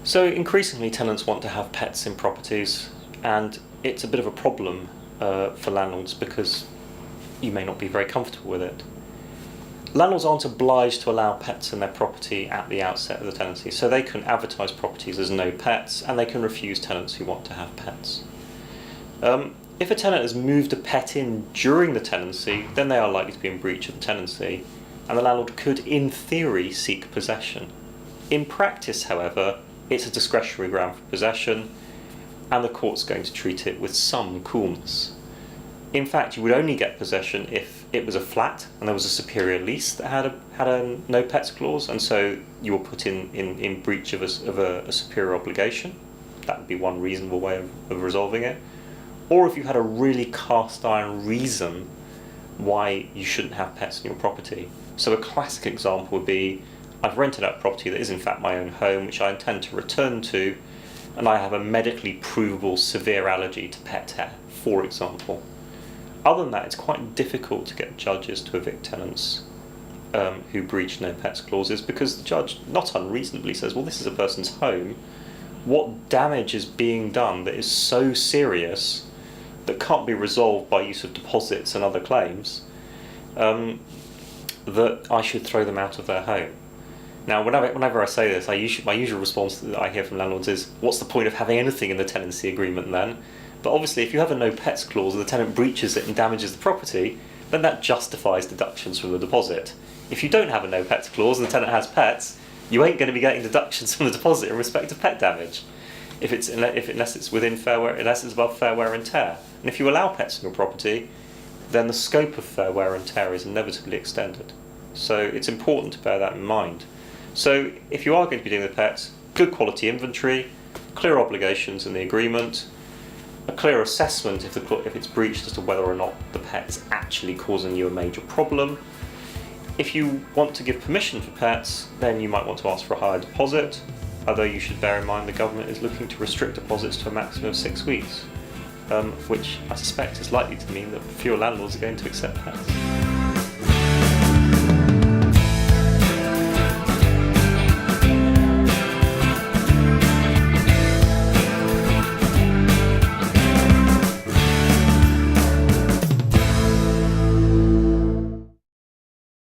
So increasingly tenants want to have pets in properties, and it's a bit of a problem for landlords because you may not be very comfortable with it. Landlords aren't obliged to allow pets in their property at the outset of the tenancy, so they can advertise properties as no pets, and they can refuse tenants who want to have pets. If a tenant has moved a pet in during the tenancy, then they are likely to be in breach of the tenancy, and the landlord could, in theory, seek possession. In practice, however, it's a discretionary ground for possession, and the court's going to treat it with some coolness. In fact, you would only get possession if it was a flat and there was a superior lease that had a no pets clause, and so you were put in breach of a superior obligation. That would be one reasonable way of resolving it. Or if you had a really cast iron reason why you shouldn't have pets in your property. So a classic example would be, I've rented out property that is in fact my own home, which I intend to return to, and I have a medically provable severe allergy to pet hair, for example. Other than that, it's quite difficult to get judges to evict tenants who breach no pets clauses, because the judge not unreasonably says, well, this is a person's home. What damage is being done that is so serious that can't be resolved by use of deposits and other claims that I should throw them out of their home? Now, whenever I say this, my usual response that I hear from landlords is, what's the point of having anything in the tenancy agreement then? But obviously, if you have a no pets clause and the tenant breaches it and damages the property, then that justifies deductions from the deposit. If you don't have a no pets clause and the tenant has pets, you ain't going to be getting deductions from the deposit in respect of pet damage, unless it's above fair wear and tear. And if you allow pets in your property, then the scope of fair wear and tear is inevitably extended. So it's important to bear that in mind. So if you are going to be dealing with pets, good quality inventory, clear obligations in the agreement, a clear assessment if it's breached as to whether or not the pet's actually causing you a major problem. If you want to give permission for pets, then you might want to ask for a higher deposit, although you should bear in mind the government is looking to restrict deposits to a maximum of 6 weeks, which I suspect is likely to mean that fewer landlords are going to accept pets.